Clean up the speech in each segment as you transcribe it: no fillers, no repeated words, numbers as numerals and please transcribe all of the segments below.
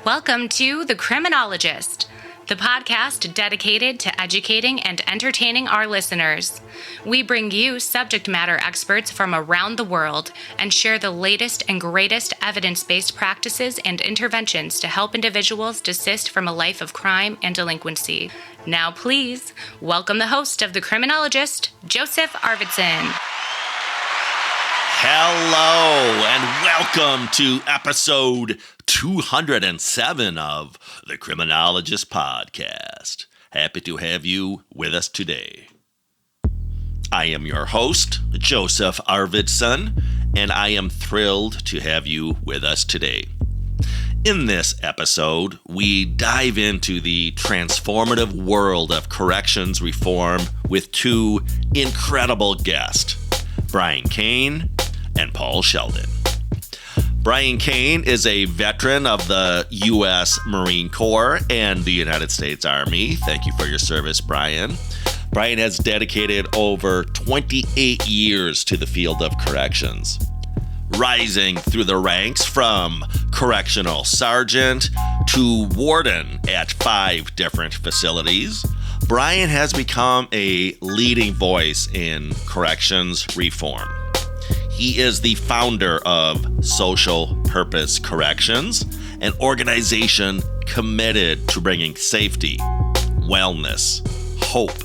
Welcome to The Criminologist, the podcast dedicated to educating and entertaining our listeners. We bring you subject matter experts from around the world and share the latest and greatest evidence-based practices and interventions to help individuals desist from a life of crime and delinquency. Now, please, welcome the host of The Criminologist, Joseph Arvidson. Hello, and welcome to episode 207 of the Criminologist podcast. Happy to have you with us today. I am your host, Joseph Arvidson, and I am thrilled to have you with us today. In this episode, we dive into the transformative world of corrections reform with two incredible guests, Brian Koehn and Paul Sheldon. Brian Koehn is a veteran of the U.S. Marine Corps and the United States Army. Thank you for your service, Brian. Brian has dedicated over 28 years to the field of corrections, rising through the ranks from correctional sergeant to warden at 5 different facilities. Brian has become a leading voice in corrections reform. He is the founder of Social Purpose Corrections, an organization committed to bringing safety, wellness, hope,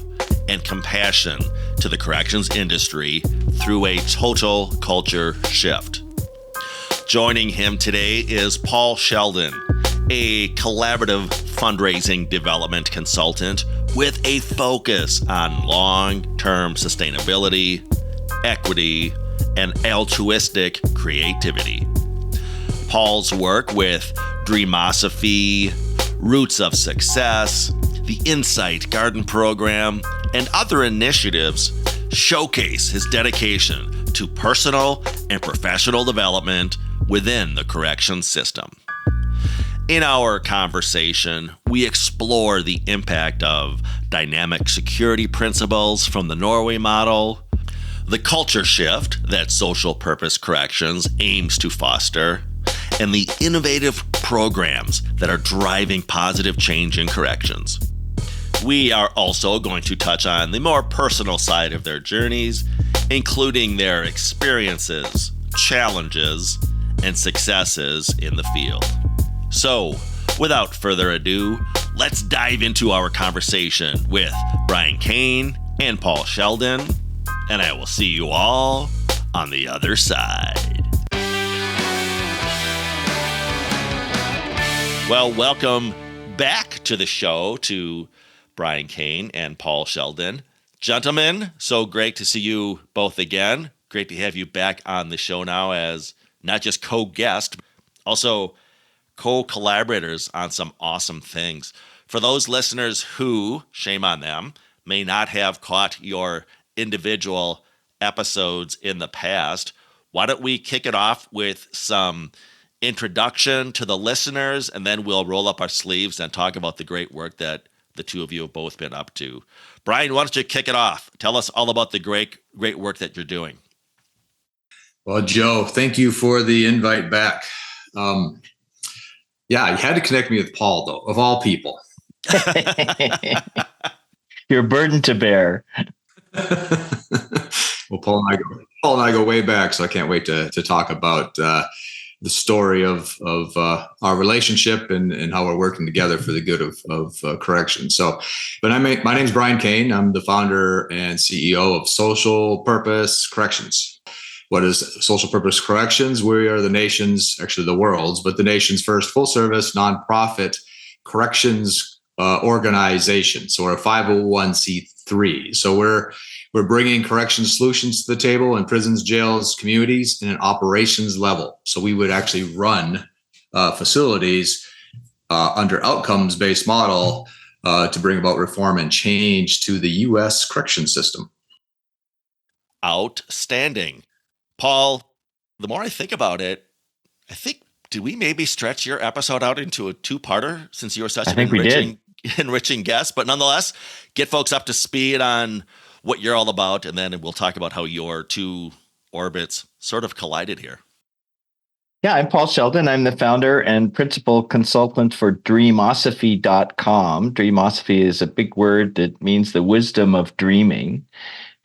and compassion to the corrections industry through a total culture shift. Joining him today is Paul Sheldon, a collaborative fundraising development consultant with a focus on long-term sustainability, equity, and altruistic creativity. Paul's work with Dreamosophy, Roots of Success, the Insight Garden Program, and other initiatives showcase his dedication to personal and professional development within the corrections system. In our conversation, we explore the impact of dynamic security principles from the Norway model, the culture shift that Social Purpose Corrections aims to foster, and the innovative programs that are driving positive change in corrections. We are also going to touch on the more personal side of their journeys, including their experiences, challenges, and successes in the field. So, without further ado, let's dive into our conversation with Brian Koehn and Paul Sheldon, and I will see you all on the other side. Well, welcome back to the show to Brian Koehn and Paul Sheldon. Gentlemen, so great to see you both again. Great to have you back on the show now as not just co-guest, but also co-collaborators on some awesome things. For those listeners who, shame on them, may not have caught your individual episodes in the past, why don't we kick it off with some introduction to the listeners, and then we'll roll up our sleeves and talk about the great work that the two of you have both been up to. Brian, why don't you kick it off? Tell us all about the great work that you're doing. Well, Joe, thank you for the invite back. You had to connect me with Paul, though, of all people. You're a burden to bear. Well, Paul and I go way back, so I can't wait to talk about the story of our relationship and how we're working together for the good of correction. My name's Brian Koehn. I'm the founder and CEO of Social Purpose Corrections. What is Social Purpose Corrections? We are the nation's, actually the world's, but the nation's first full-service nonprofit corrections organization. So we're a 501c3. So we're bringing correction solutions to the table in prisons, jails, communities, in an operations level. So we would actually run facilities under outcomes-based model to bring about reform and change to the U.S. correction system. Outstanding. Paul, the more I think about it, did we maybe stretch your episode out into a two-parter since you were such an enriching guest? But nonetheless, get folks up to speed on what you're all about, and then we'll talk about how your two orbits sort of collided here. Yeah, I'm Paul Sheldon. I'm the founder and principal consultant for Dreamosophy.com. Dreamosophy is a big word that means the wisdom of dreaming.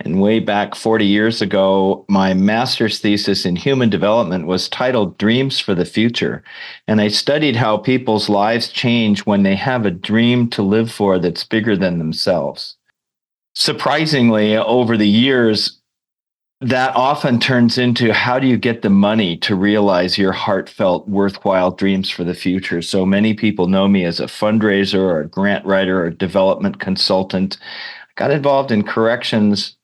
And way back 40 years ago, my master's thesis in human development was titled Dreams for the Future. And I studied how people's lives change when they have a dream to live for that's bigger than themselves. Surprisingly, over the years, that often turns into how do you get the money to realize your heartfelt, worthwhile dreams for the future? So many people know me as a fundraiser or a grant writer or a development consultant. I got involved in corrections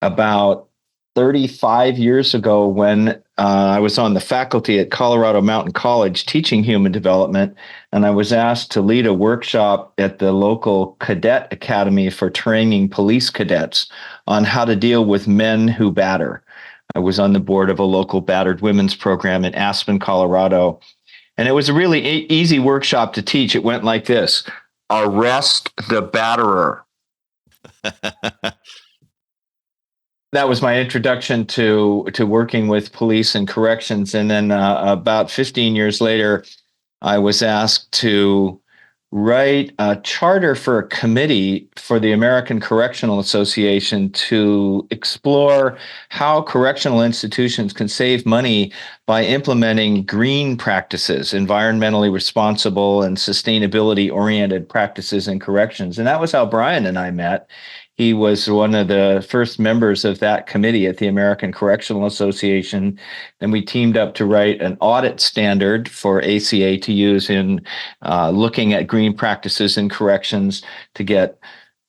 about 35 years ago when I was on the faculty at Colorado Mountain College teaching human development. And I was asked to lead a workshop at the local cadet academy for training police cadets on how to deal with men who batter. I was on the board of a local battered women's program in Aspen, Colorado. And it was a really easy workshop to teach. It went like this: arrest the batterer. That was my introduction to working with police and corrections. And then about 15 years later, I was asked to write a charter for a committee for the American Correctional Association to explore how correctional institutions can save money by implementing green practices, environmentally responsible and sustainability oriented practices in corrections. And that was how Brian and I met. He was one of the first members of that committee at the American Correctional Association. And we teamed up to write an audit standard for ACA to use in looking at green practices in corrections to get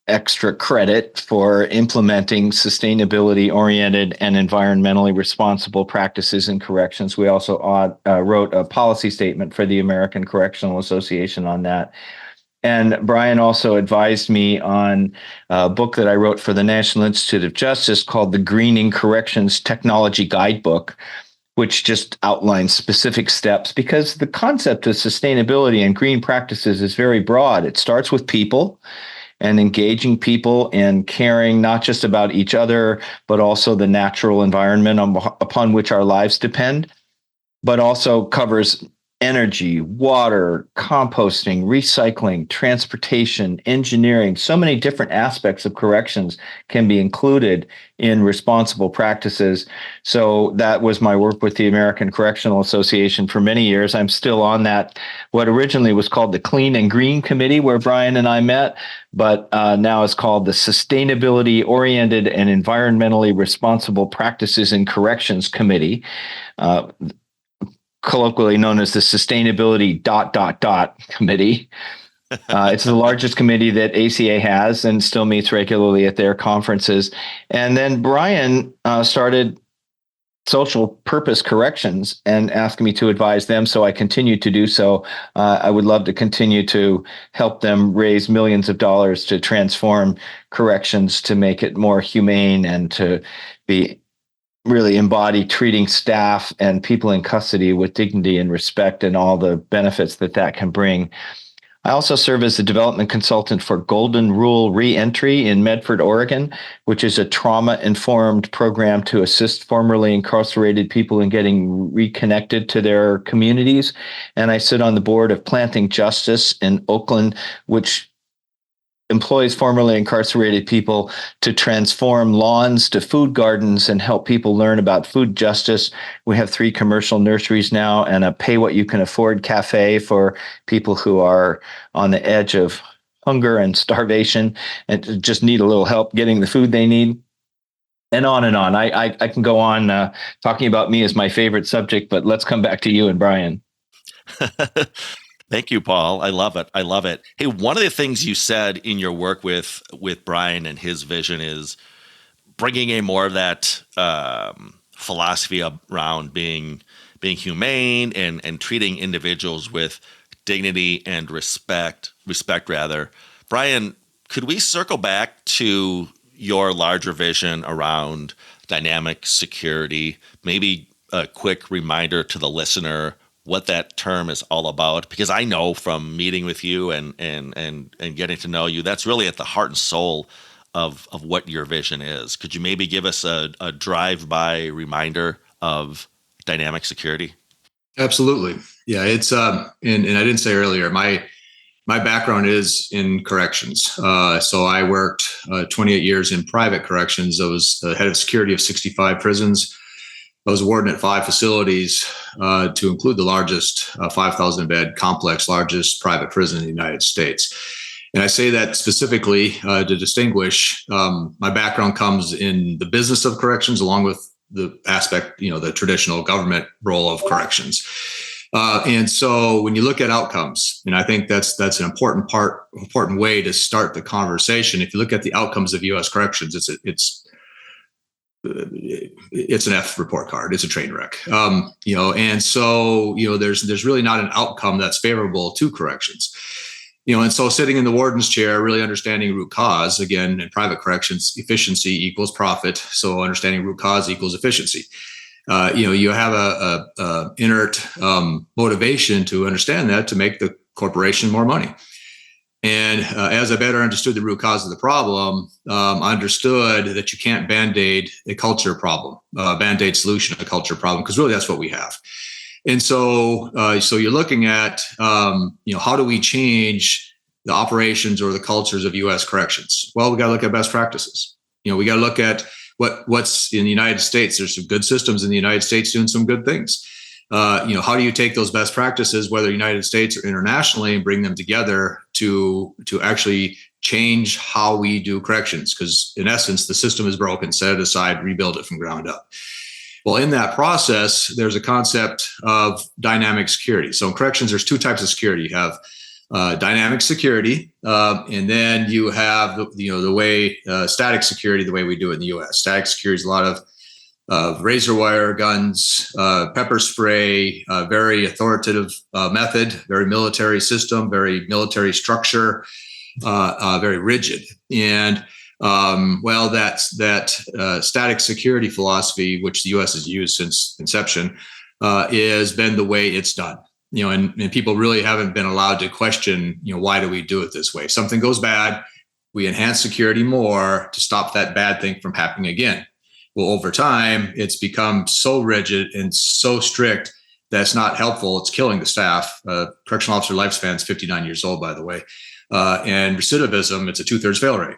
extra credit for implementing sustainability oriented and environmentally responsible practices in corrections. We also wrote a policy statement for the American Correctional Association on that. And Brian also advised me on a book that I wrote for the National Institute of Justice called the Greening Corrections Technology Guidebook, which just outlines specific steps, because the concept of sustainability and green practices is very broad. It starts with people and engaging people and caring not just about each other, but also the natural environment upon which our lives depend, but also covers energy, water, composting, recycling, transportation, engineering. So many different aspects of corrections can be included in responsible practices. So that was my work with the American Correctional Association for many years. I'm still on that, what originally was called the Clean and Green Committee, where Brian and I met, but now is called the Sustainability Oriented and Environmentally Responsible Practices in Corrections Committee. Colloquially known as the Sustainability Committee. It's the largest committee that ACA has and still meets regularly at their conferences. And then Brian started Social Purpose Corrections and asked me to advise them. So I continue to do so. I would love to continue to help them raise millions of dollars to transform corrections to make it more humane and to be really embody treating staff and people in custody with dignity and respect and all the benefits that that can bring. I also serve as a development consultant for Golden Rule Reentry in Medford, Oregon, which is a trauma-informed program to assist formerly incarcerated people in getting reconnected to their communities. And I sit on the board of Planting Justice in Oakland, which employs formerly incarcerated people to transform lawns to food gardens and help people learn about food justice. We have 3 commercial nurseries now and a pay what you can afford cafe for people who are on the edge of hunger and starvation and just need a little help getting the food they need. And on and on. I can go on talking about me as my favorite subject, but let's come back to you and Brian. Thank you, Paul. I love it. I love it. Hey, one of the things you said in your work with Brian and his vision is bringing a more of that philosophy around being humane and treating individuals with dignity and respect rather. Brian, could we circle back to your larger vision around dynamic security? Maybe a quick reminder to the listener what that term is all about, because I know from meeting with you and getting to know you, that's really at the heart and soul of what your vision is. Could you maybe give us a drive-by reminder of dynamic security? Absolutely. Yeah, it's and I didn't say earlier, my background is in corrections. So I worked 28 years in private corrections. I was head of security of 65 prisons. I was a warden at 5 facilities, to include the largest 5,000 bed complex, largest private prison in the United States. And I say that specifically to distinguish. My background comes in the business of corrections, along with the aspect, the traditional government role of corrections. And so when you look at outcomes, and I think that's an important way to start the conversation. If you look at the outcomes of U.S. corrections, it's an F report card. It's a train wreck. And so there's really not an outcome that's favorable to corrections. And so sitting in the warden's chair, really understanding root cause, again, in private corrections, efficiency equals profit. So understanding root cause equals efficiency. You have a inert motivation to understand that, to make the corporation more money. And as I better understood the root cause of the problem, I understood that you can't band-aid a culture problem, band-aid solution a culture problem, because really that's what we have. And so you're looking at, how do we change the operations or the cultures of U.S. corrections? Well, we got to look at best practices. We got to look at what's in the United States. There's some good systems in the United States doing some good things. How do you take those best practices, whether United States or internationally, and bring them together to actually change how we do corrections? Because in essence, the system is broken. Set it aside, rebuild it from ground up. Well, in that process, there's a concept of dynamic security. So in corrections, there's 2 types of security. You have dynamic security, and then you have the way static security, the way we do it in the U.S. Static security is a lot of razor wire guns, pepper spray, very authoritative method, very military system, very military structure, very rigid. And that static security philosophy, which the U.S. has used since inception, has been the way it's done. And people really haven't been allowed to question, why do we do it this way? If something goes bad, we enhance security more to stop that bad thing from happening again. Well, over time, it's become so rigid and so strict that it's not helpful. It's killing the staff. Correctional officer lifespan is 59 years old, by the way. And recidivism, it's a 2/3 fail rate.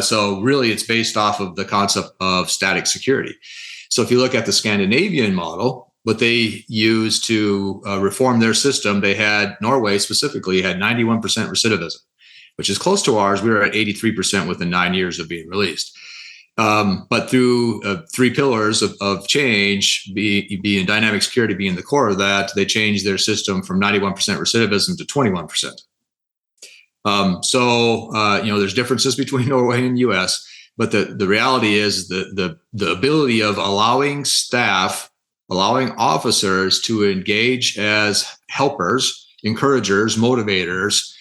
So really, it's based off of the concept of static security. So if you look at the Scandinavian model, what they used to reform their system, Norway specifically had 91% recidivism, which is close to ours. We were at 83% within 9 years of being released. But through 3 pillars of change, being dynamic security being the core of that, they changed their system from 91% recidivism to 21%. There's differences between Norway and U.S., but the reality is the ability of allowing officers to engage as helpers, encouragers, motivators,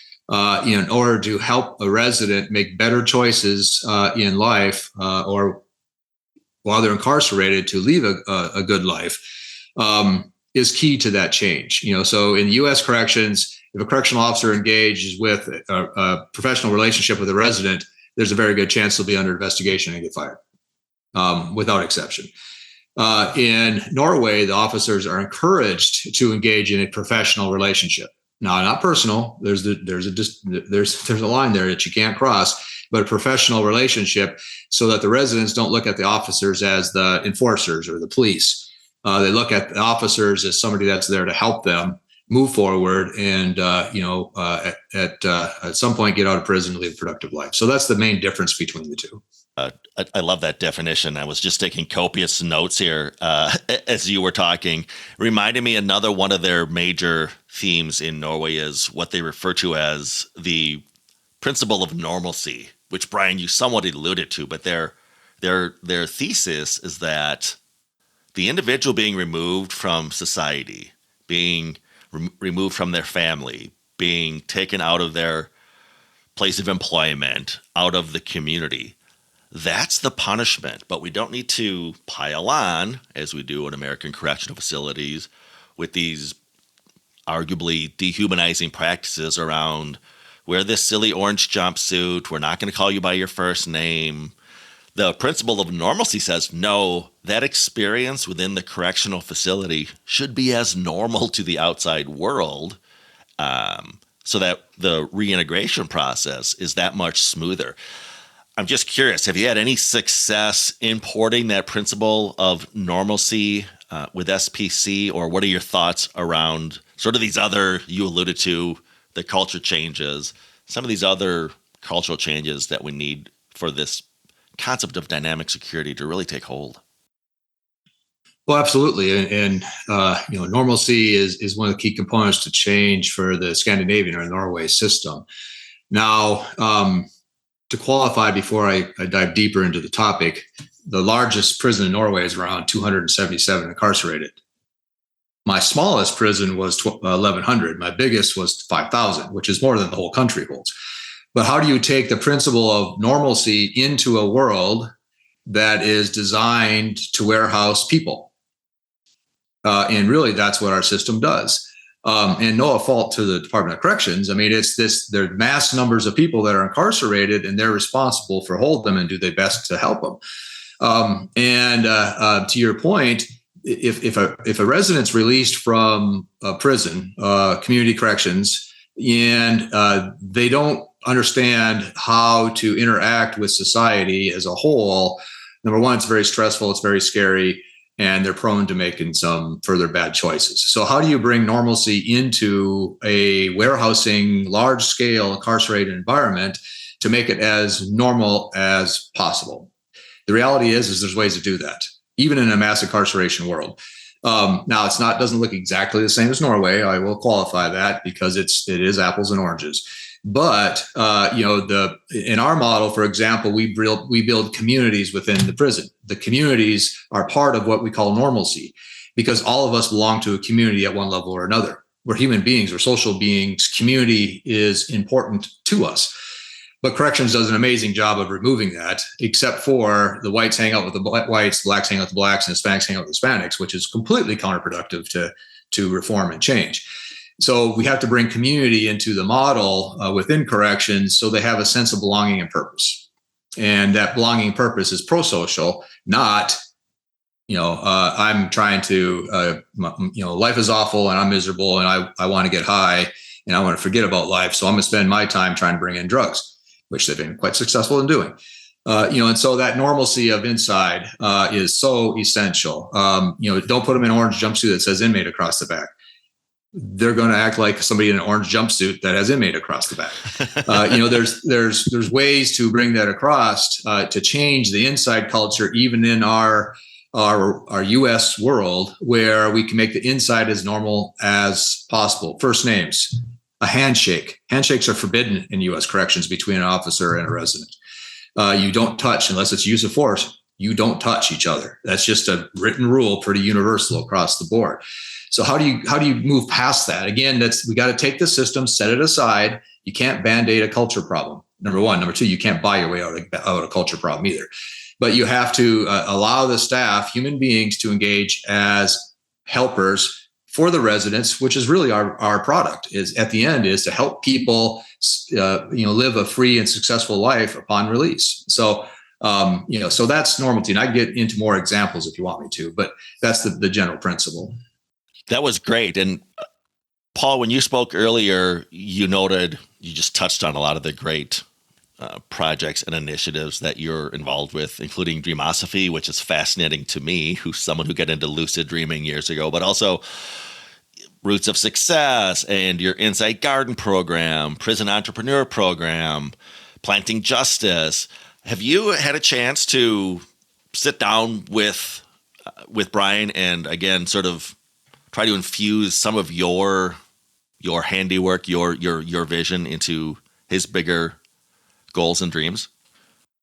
in order to help a resident make better choices in life, or while they're incarcerated, to leave a good life, is key to that change. So in U.S. corrections, if a correctional officer engages with a professional relationship with a resident, there's a very good chance they'll be under investigation and get fired, without exception. In Norway, the officers are encouraged to engage in a professional relationship. Now, not personal. There's a line there that you can't cross, but a professional relationship, so that the residents don't look at the officers as the enforcers or the police. They look at the officers as somebody that's there to help them move forward and at some point get out of prison and live a productive life. So that's the main difference between the two. I love that definition. I was just taking copious notes here as you were talking. Reminded me, another one of their major themes in Norway is what they refer to as the principle of normalcy, which, Brian, you somewhat alluded to, but their thesis is that the individual being removed from society, being removed from their family, being taken out of their place of employment, out of the community, that's the punishment. But we don't need to pile on, as we do in American correctional facilities, with these arguably dehumanizing practices around wear this silly orange jumpsuit, we're not going to call you by your first name. the principle of normalcy says, no, that experience within the correctional facility should be as normal to the outside world, so that the reintegration process is that much smoother. I'm just curious, have you had any success importing that principle of normalcy with SPC, or what are your thoughts around sort of these other, you alluded to, the culture changes, some of these other cultural changes that we need for this concept of dynamic security to really take hold? Well, absolutely, and normalcy is one of the key components to change for the Scandinavian or Norway system. Now, to qualify before I dive deeper into the topic, the largest prison in Norway is around 277 incarcerated. My smallest prison was 1,100. My biggest was 5,000, which is more than the whole country holds. But how do you take the principle of normalcy into a world that is designed to warehouse people? And really, that's what our system does. And no fault to the Department of Corrections. I mean, there are mass numbers of people that are incarcerated, and they're responsible for holding them and do their best to help them. To your point, if a resident's released from a prison, community corrections, and they don't understand how to interact with society as a whole, number one, it's very stressful, it's very scary, and they're prone to making some further bad choices. So how do you bring normalcy into a warehousing, large-scale incarcerated environment to make it as normal as possible? The reality is there's ways to do that, even in a mass incarceration world. Now, doesn't look exactly the same as Norway. I will qualify that because it is apples and oranges. But in our model, for example, we build communities within the prison. The communities are part of what we call normalcy, because all of us belong to a community at one level or another. We're human beings, we're social beings. Community is important to us. But corrections does an amazing job of removing that, except for the whites hang out with the whites, the blacks hang out with the blacks, and Hispanics hang out with the Hispanics, which is completely counterproductive to reform and change. So we have to bring community into the model within corrections so they have a sense of belonging and purpose. And that belonging and purpose is pro-social, not, I'm trying to, life is awful and I'm miserable and I want to get high and I want to forget about life. So I'm going to spend my time trying to bring in drugs, which they've been quite successful in doing. And so that normalcy of inside is so essential. Don't put them in an orange jumpsuit that says inmate across the back. They're going to act like somebody in an orange jumpsuit that has inmate across the back. There's ways to bring that across to change the inside culture, even in our U.S. world, where we can make the inside as normal as possible. First names, a handshake. Handshakes are forbidden in U.S. corrections between an officer and a resident. You don't touch unless it's use of force. You don't touch each other. That's just a written rule, pretty universal across the board. So how do you move past that? Again, we got to take the system, set it aside. You can't band-aid a culture problem. Number one. Number two, you can't buy your way out of a culture problem either. But you have to allow the staff, human beings, to engage as helpers for the residents, which is really our product. Is at the end is to help people, live a free and successful life upon release. So that's normality. And I get into more examples if you want me to, but that's the general principle. That was great. And Paul, when you spoke earlier, you just touched on a lot of the great projects and initiatives that you're involved with, including Dreamosophy, which is fascinating to me, who's someone who got into lucid dreaming years ago, but also Roots of Success and your Insight Garden program, Prison Entrepreneur program, Planting Justice. Have you had a chance to sit down with Brian and, again, sort of try to infuse some of your handiwork, your vision into his bigger goals and dreams?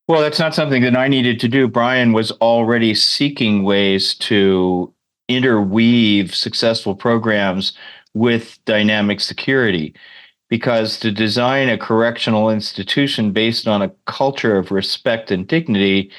Well, that's not something that I needed to do. Brian was already seeking ways to interweave successful programs with dynamic security, because to design a correctional institution based on a culture of respect and dignity,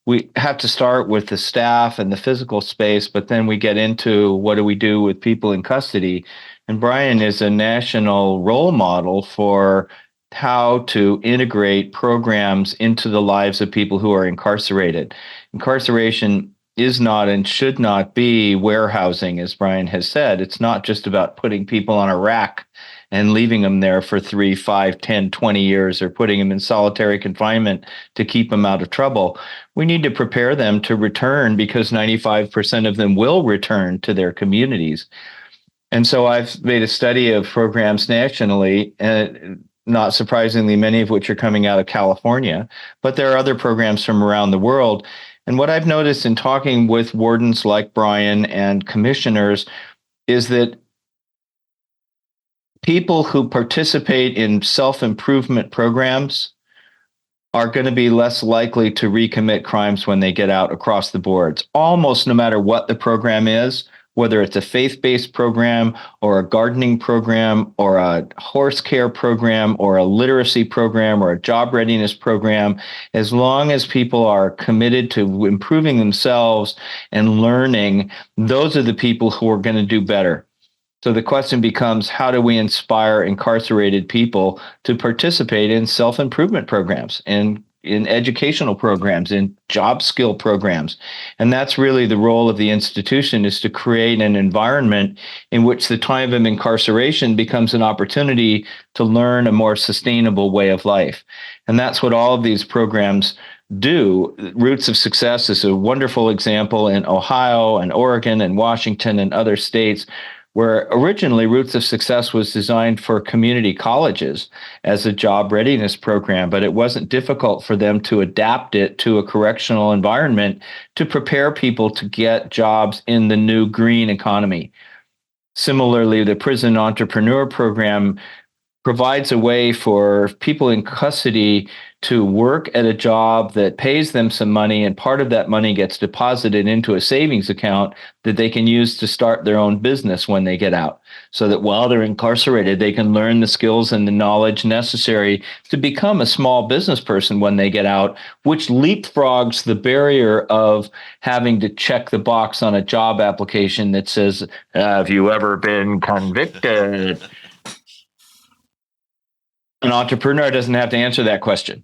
we have to start with the staff and the physical space, but then we get into what do we do with people in custody. And Brian is a national role model for how to integrate programs into the lives of people who are incarcerated. Incarceration is not and should not be warehousing, as Brian has said. It's not just about putting people on a rack and leaving them there for 3, 5, 10, 20 years, or putting them in solitary confinement to keep them out of trouble. We need to prepare them to return, because 95% of them will return to their communities. And so I've made a study of programs nationally, and not surprisingly, many of which are coming out of California, but there are other programs from around the world. And what I've noticed in talking with wardens like Brian and commissioners is that people who participate in self-improvement programs are going to be less likely to recommit crimes when they get out across the boards, almost no matter what the program is, whether it's a faith-based program or a gardening program or a horse care program or a literacy program or a job readiness program. As long as people are committed to improving themselves and learning, those are the people who are going to do better. So the question becomes, how do we inspire incarcerated people to participate in self-improvement programs and in educational programs, in job skill programs? And that's really the role of the institution, is to create an environment in which the time of incarceration becomes an opportunity to learn a more sustainable way of life. And that's what all of these programs do. Roots of Success is a wonderful example in Ohio and Oregon and Washington and other states, where originally Roots of Success was designed for community colleges as a job readiness program, but it wasn't difficult for them to adapt it to a correctional environment to prepare people to get jobs in the new green economy. Similarly, the Prison Entrepreneur Program provides a way for people in custody to work at a job that pays them some money, and part of that money gets deposited into a savings account that they can use to start their own business when they get out, so that while they're incarcerated, they can learn the skills and the knowledge necessary to become a small business person when they get out, which leapfrogs the barrier of having to check the box on a job application that says, "Have you ever been convicted?" An entrepreneur doesn't have to answer that question.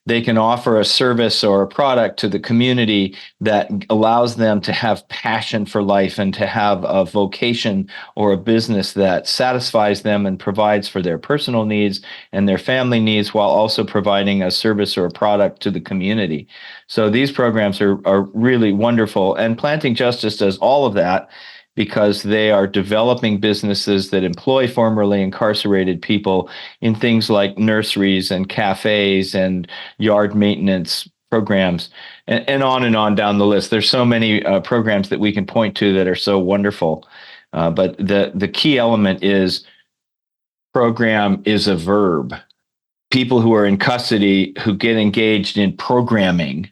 They can offer a service or a product to the community that allows them to have passion for life and to have a vocation or a business that satisfies them and provides for their personal needs and their family needs, while also providing a service or a product to the community. So these programs are really wonderful. And Planting Justice does all of that, because they are developing businesses that employ formerly incarcerated people in things like nurseries and cafes and yard maintenance programs, and on down the list. There's so many programs that we can point to that are so wonderful. But the key element is, program is a verb. People who are in custody who get engaged in programming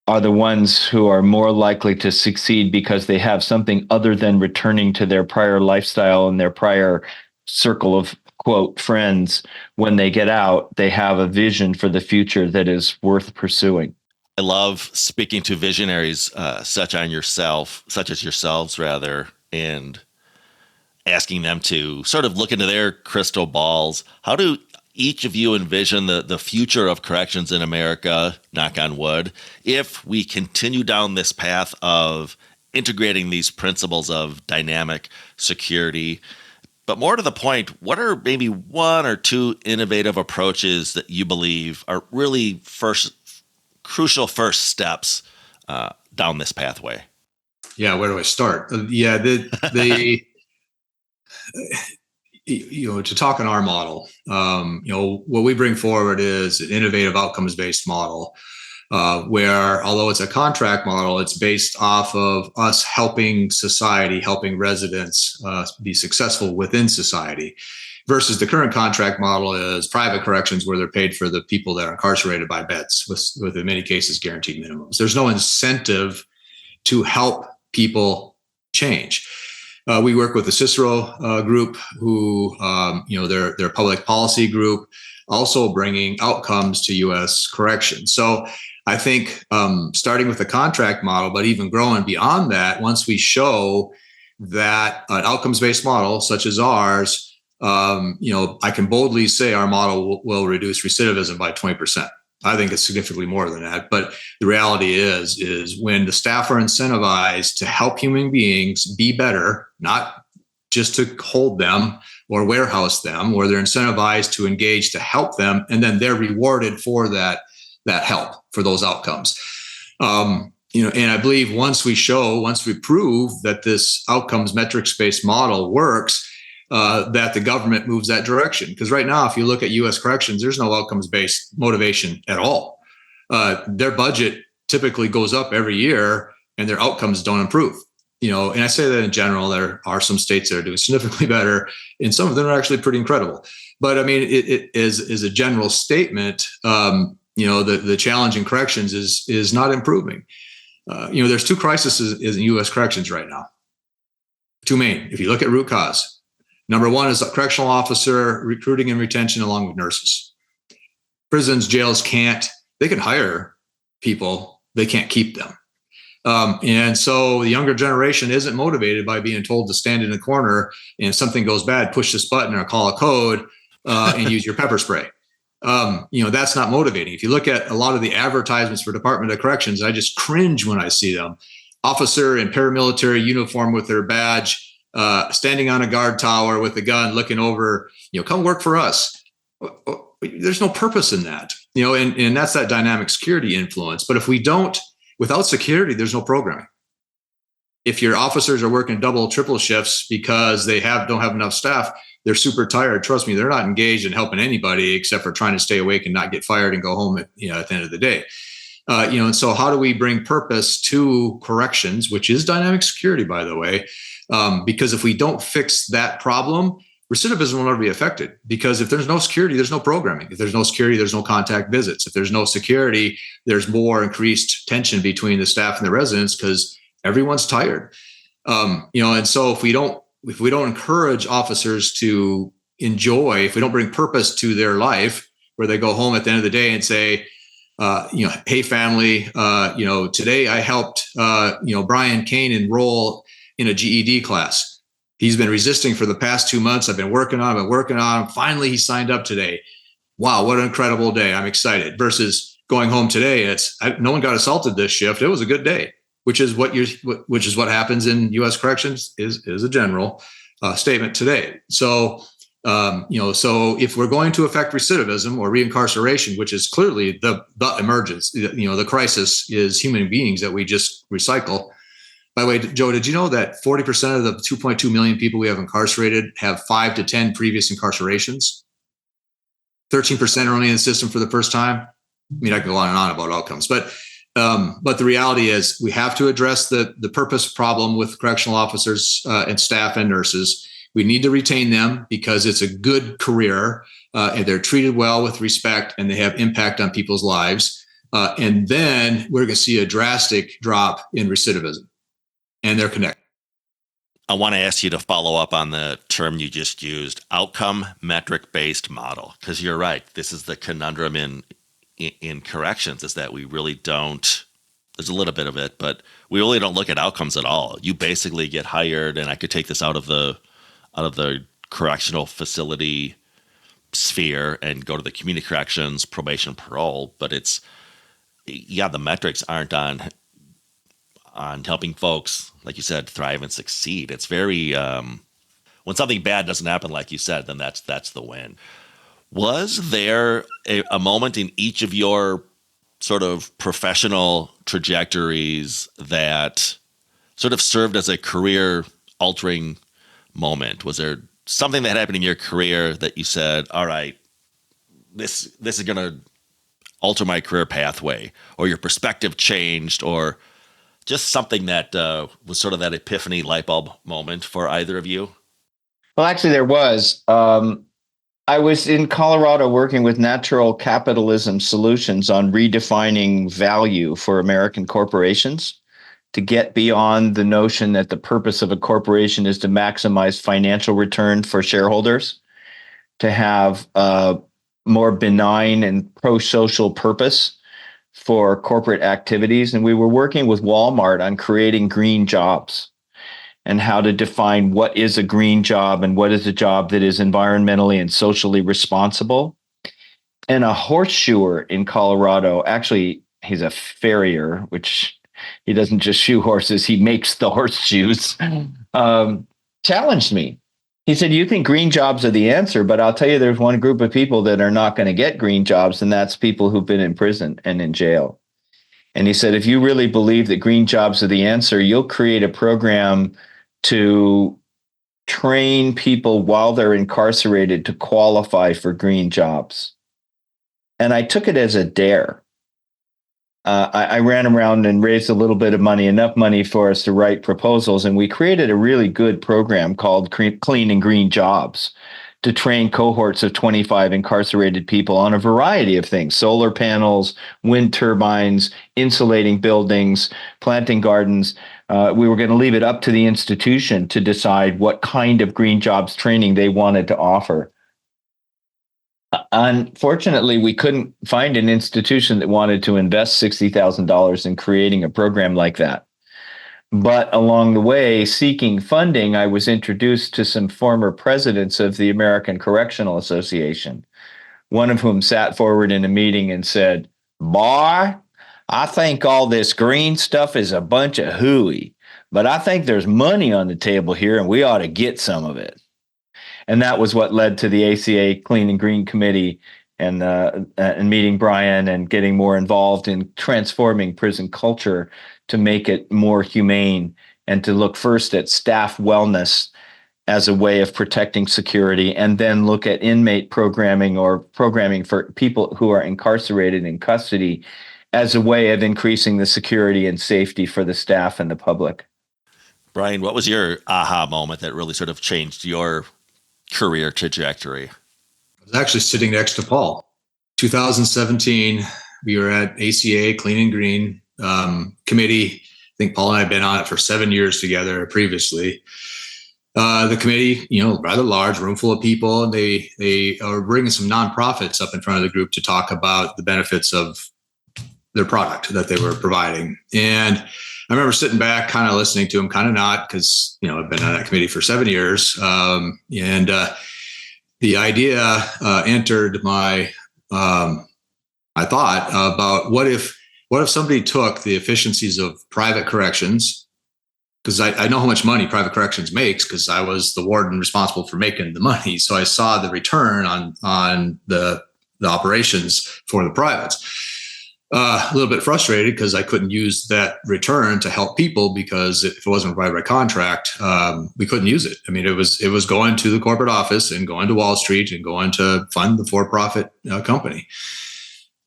are the ones who are more likely to succeed, because they have something other than returning to their prior lifestyle and their prior circle of, quote, friends. When they get out, they have a vision for the future that is worth pursuing. I love speaking to visionaries such as yourselves, and asking them to sort of look into their crystal balls. How do each of you envision the future of corrections in America, knock on wood, if we continue down this path of integrating these principles of dynamic security? But more to the point, what are maybe one or two innovative approaches that you believe are really crucial first steps down this pathway? Yeah, where do I start? To talk on our model, what we bring forward is an innovative outcomes-based model, where, although it's a contract model, it's based off of us helping society, helping residents be successful within society, versus the current contract model is private corrections, where they're paid for the people that are incarcerated by beds, with in many cases guaranteed minimums. There's no incentive to help people change. We work with the Cicero group, who, their public policy group, also bringing outcomes to U.S. corrections. So I think starting with the contract model, but even growing beyond that, once we show that an outcomes-based model such as ours I can boldly say our model will reduce recidivism by 20%. I think it's significantly more than that. But the reality is when the staff are incentivized to help human beings be better, not just to hold them or warehouse them, or they're incentivized to engage to help them, and then they're rewarded for that help, for those outcomes. And I believe once we prove that this outcomes metrics-based model works, that the government moves that direction. Because right now, if you look at U.S. corrections, there's no outcomes-based motivation at all. Their budget typically goes up every year, and their outcomes don't improve. And I say that in general. There are some states that are doing significantly better, and some of them are actually pretty incredible. But I mean, it is a general statement. The challenge in corrections is not improving. There's two crises in U.S. corrections right now. Two main. If you look at root cause. Number one is correctional officer recruiting and retention along with nurses. Prisons, jails they can hire people, they can't keep them. And so the younger generation isn't motivated by being told to stand in a corner and if something goes bad, push this button or call a code and use your pepper spray. That's not motivating. If you look at a lot of the advertisements for Department of Corrections, I just cringe when I see them. Officer in paramilitary uniform with their badge, standing on a guard tower with a gun, looking over, come work for us. There's no purpose in that, and that's that dynamic security influence. But if we don't, without security, there's no programming. If your officers are working double, triple shifts because they don't have enough staff, they're super tired. Trust me, they're not engaged in helping anybody except for trying to stay awake and not get fired and go home at the end of the day. And so how do we bring purpose to corrections, which is dynamic security, by the way? Because if we don't fix that problem, recidivism will never be affected. Because if there's no security, there's no programming. If there's no security, there's no contact visits. If there's no security, there's more increased tension between the staff and the residents because everyone's tired. And so if we don't encourage officers to enjoy, if we don't bring purpose to their life, where they go home at the end of the day and say, hey family, today I helped Brian Koehn enroll in a GED class. He's been resisting for the past 2 months. I've been working on him. Finally, he signed up today. Wow, what an incredible day. I'm excited. Versus going home today, no one got assaulted this shift. It was a good day, which is what happens in U.S. corrections is a general statement today. So, so if we're going to affect recidivism or reincarceration, which is clearly the emergence, the crisis is human beings that we just recycle. By the way, Joe, did you know that 40% of the 2.2 million people we have incarcerated have 5 to 10 previous incarcerations? 13% are only in the system for the first time. I mean, I can go on and on about outcomes, but the reality is we have to address the purpose problem with correctional officers and staff and nurses. We need to retain them because it's a good career and they're treated well with respect and they have impact on people's lives. And then we're going to see a drastic drop in recidivism. And they're connected. I want to ask you to follow up on the term you just used, outcome metric-based model, because you're right. This is the conundrum in corrections is that we really don't, there's a little bit of it, but we really don't look at outcomes at all. You basically get hired, and I could take this out of the correctional facility sphere and go to the community corrections, probation, parole, but the metrics aren't on helping folks, like you said, thrive and succeed. It's very, when something bad doesn't happen, like you said, then that's the win. Was there a moment in each of your sort of professional trajectories that sort of served as a career altering moment? Was there something that happened in your career that you said, all right, this is going to alter my career pathway, or your perspective changed, or just something that was sort of that epiphany light bulb moment for either of you? Well, actually, there was. I was in Colorado working with Natural Capitalism Solutions on redefining value for American corporations to get beyond the notion that the purpose of a corporation is to maximize financial return for shareholders, to have a more benign and pro-social purpose for corporate activities. And we were working with Walmart on creating green jobs. and how to define what is a green job and what is a job that is environmentally and socially responsible. And a horseshoer in Colorado, actually, he's a farrier, which he doesn't just shoe horses, he makes the horseshoes, challenged me. He said, you think green jobs are the answer, but I'll tell you, there's one group of people that are not going to get green jobs, and that's people who've been in prison and in jail. And he said, if you really believe that green jobs are the answer, you'll create a program to train people while they're incarcerated to qualify for green jobs. And I took it as a dare. I ran around and raised a little bit of money, enough money for us to write proposals. And we created a really good program called Clean and Green Jobs to train cohorts of 25 incarcerated people on a variety of things: solar panels, wind turbines, insulating buildings, planting gardens. We were going to leave it up to the institution to decide what kind of green jobs training they wanted to offer. Unfortunately, we couldn't find an institution that wanted to invest $60,000 in creating a program like that. But along the way, seeking funding, I was introduced to some former presidents of the American Correctional Association, one of whom sat forward in a meeting and said, "Boy, I think all this green stuff is a bunch of hooey, but I think there's money on the table here and we ought to get some of it." And that was what led to the ACA Clean and Green Committee and meeting Brian and getting more involved in transforming prison culture to make it more humane and to look first at staff wellness as a way of protecting security, and then look at inmate programming or programming for people who are incarcerated in custody as a way of increasing the security and safety for the staff and the public. Brian, what was your aha moment that really sort of changed your career trajectory? I was actually sitting next to Paul. 2017, we were at ACA Clean and Green committee. I think Paul and I had been on it for 7 years together previously. The committee, rather large, room full of people, and they are bringing some nonprofits up in front of the group to talk about the benefits of their product that they were providing. And I remember sitting back, kind of listening to them, kind of not, because I've been on that committee for 7 years, and the idea entered my thought about what if somebody took the efficiencies of private corrections, because I know how much money private corrections makes because I was the warden responsible for making the money, so I saw the return on the operations for the privates. A little bit frustrated because I couldn't use that return to help people, because if it wasn't right by contract, we couldn't use it. I mean, it was going to the corporate office and going to Wall Street and going to fund the for-profit company.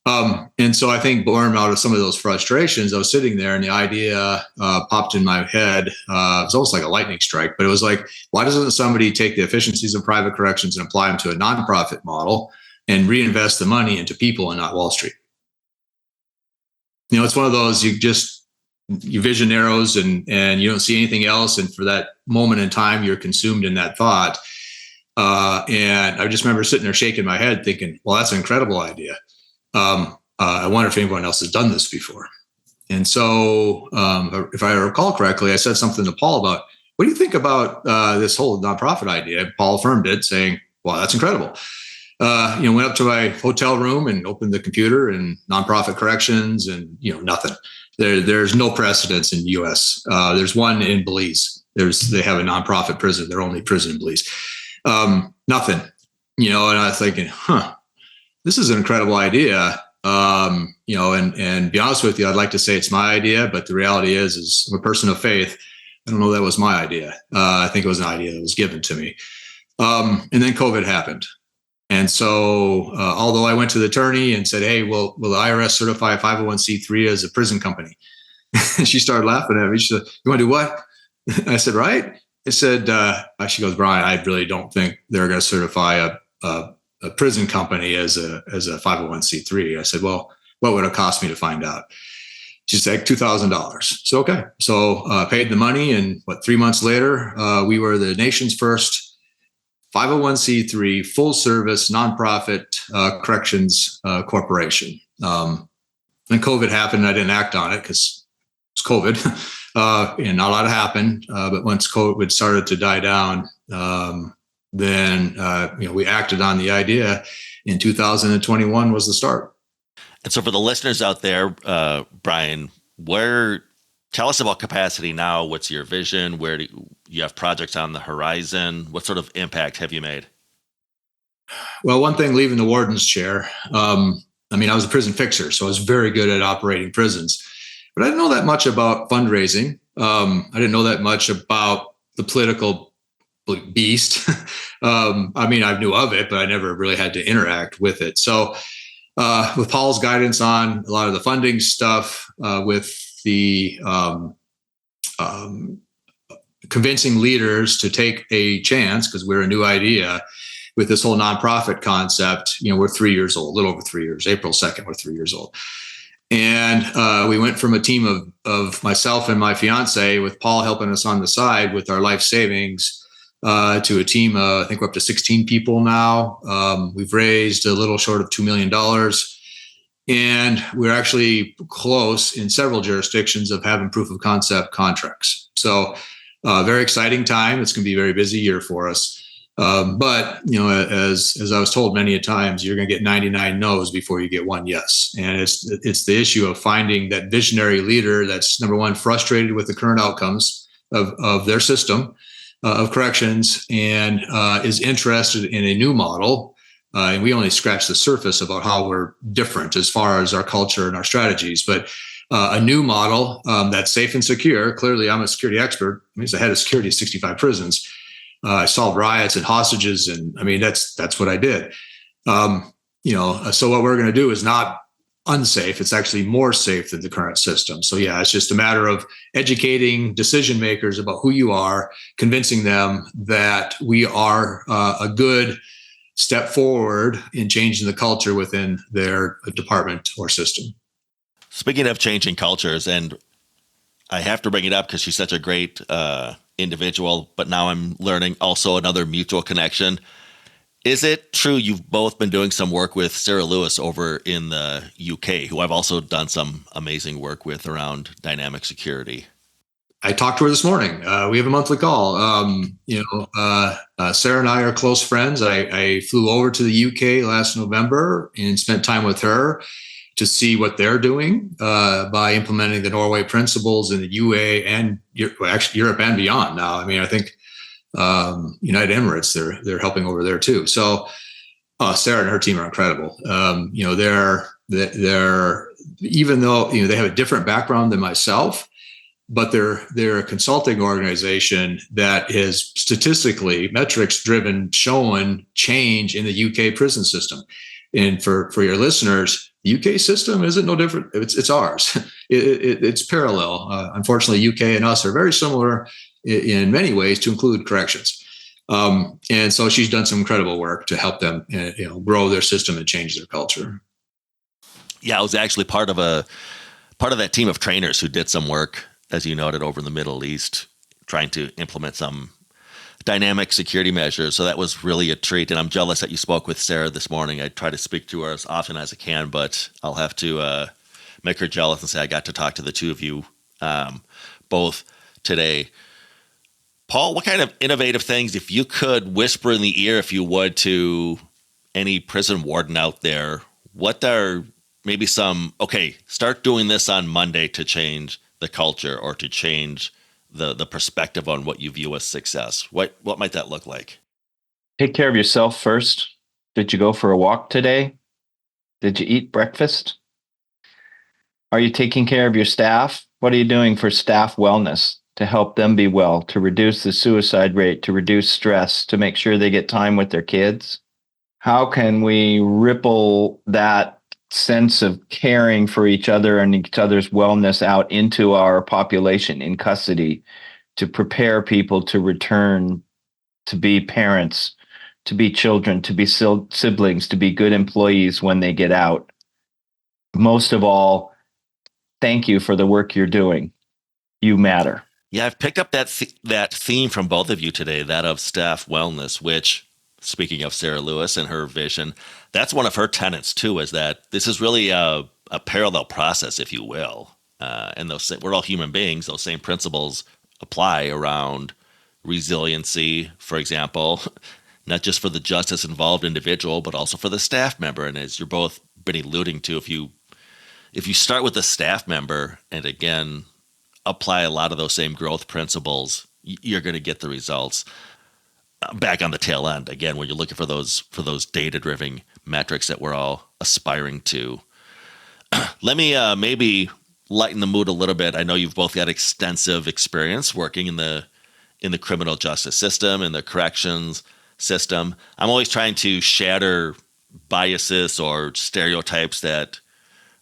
And so I think born out of some of those frustrations, I was sitting there and the idea popped in my head. It was almost like a lightning strike, but it was like, why doesn't somebody take the efficiencies of private corrections and apply them to a nonprofit model and reinvest the money into people and not Wall Street? It's one of those, your vision narrows and you don't see anything else. And for that moment in time, you're consumed in that thought. And I just remember sitting there shaking my head thinking, well, that's an incredible idea. I wonder if anyone else has done this before. And so if I recall correctly, I said something to Paul about, what do you think about this whole nonprofit idea? Paul affirmed it, saying, well, that's incredible. Went up to my hotel room and opened the computer and nonprofit corrections and, nothing. There's no precedence in the U.S. There's one in Belize. They have a nonprofit prison. Their only prison in Belize. Nothing, and I was thinking, this is an incredible idea. And be honest with you, I'd like to say it's my idea, but the reality is I'm a person of faith. I don't know that was my idea. I think it was an idea that was given to me. And then COVID happened. And so, although I went to the attorney and said, hey, will the IRS certify a 501c3 as a prison company? She started laughing at me. She said, you want to do what? I said, right. I said, she goes, Brian, I really don't think they're going to certify a prison company as a 501c3. I said, well, what would it cost me to find out? She said, $2,000. So, okay. So paid the money. And 3 months later, we were the nation's first 501c3 full service nonprofit corrections corporation. Then COVID happened and I didn't act on it because it's COVID. and not a lot happened. But once COVID started to die down, then we acted on the idea. In 2021 was the start. And so for the listeners out there, Brian, tell us about Capacity now. What's your vision? Where do you have projects on the horizon? What sort of impact have you made? Well, one thing, leaving the warden's chair. I was a prison fixer, so I was very good at operating prisons. But I didn't know that much about fundraising. I didn't know that much about the political beast. I knew of it, but I never really had to interact with it. So with Paul's guidance on a lot of the funding stuff, with the convincing leaders to take a chance, because we're a new idea, with this whole nonprofit concept, we're 3 years old, a little over 3 years. April 2nd, we're 3 years old. And we went from a team of myself and my fiance, with Paul helping us on the side with our life savings, to a team, I think we're up to 16 people now. We've raised a little short of $2 million. And we're actually close in several jurisdictions of having proof of concept contracts. So very exciting time. It's going to be a very busy year for us. But as I was told many a times, you're going to get 99 no's before you get one yes. And it's the issue of finding that visionary leader that's, number one, frustrated with the current outcomes of their system of corrections, and is interested in a new model. And we only scratch the surface about how we're different as far as our culture and our strategies, but a new model that's safe and secure. Clearly, I'm a security expert. I was the head of security at 65 prisons. I solved riots and hostages, and that's what I did. So what we're going to do is not unsafe. It's actually more safe than the current system. So yeah, it's just a matter of educating decision makers about who you are, convincing them that we are a good step forward in changing the culture within their department or system. Speaking of changing cultures, and I have to bring it up because she's such a great individual, but now I'm learning also another mutual connection. Is it true you've both been doing some work with Sarah Lewis over in the UK, who I've also done some amazing work with around dynamic security? I talked to her this morning. We have a monthly call. Sarah and I are close friends. I flew over to the UK last November and spent time with her to see what they're doing by implementing the Norway principles in the UA and actually Europe and beyond now. I think United Emirates, they're helping over there too. So Sarah and her team are incredible. They're even though they have a different background than myself, but they're a consulting organization that is statistically metrics driven, showing change in the UK prison system. And for your listeners, the UK system isn't no different. It's ours. It's parallel. Unfortunately, UK and us are very similar in many ways, to include corrections. And so she's done some incredible work to help them, grow their system and change their culture. Yeah, I was actually part of that team of trainers who did some work, as you noted, over in the Middle East, trying to implement some dynamic security measures. So that was really a treat. And I'm jealous that you spoke with Sarah this morning. I try to speak to her as often as I can, but I'll have to make her jealous and say I got to talk to the two of you both today. Paul, what kind of innovative things, if you could whisper in the ear, if you would, to any prison warden out there, what are maybe start doing this on Monday to change the culture or to change the perspective on what you view as success? What might that look like? Take care of yourself first. Did you go for a walk today? Did you eat breakfast? Are you taking care of your staff? What are you doing for staff wellness to help them be well, to reduce the suicide rate, to reduce stress, to make sure they get time with their kids? How can we ripple that sense of caring for each other and each other's wellness out into our population in custody to prepare people to return to be parents, to be children, to be siblings, to be good employees when they get out? Most of all, thank you for the work you're doing. You matter. Yeah, I've picked up that theme from both of you today, that of staff wellness, which, speaking of Sarah Lewis and her vision, that's one of her tenets too, is that this is really a parallel process, if you will. and we're all human beings. Those same principles apply around resiliency, for example, not just for the justice involved individual, but also for the staff member. And as you're both been alluding to, if you start with the staff member and again apply a lot of those same growth principles, you're going to get the results back on the tail end. Again, when you're looking for those data-driven metrics that we're all aspiring to. Let me maybe lighten the mood a little bit. I know you've both got extensive experience working in the criminal justice system and the corrections system. I'm always trying to shatter biases or stereotypes that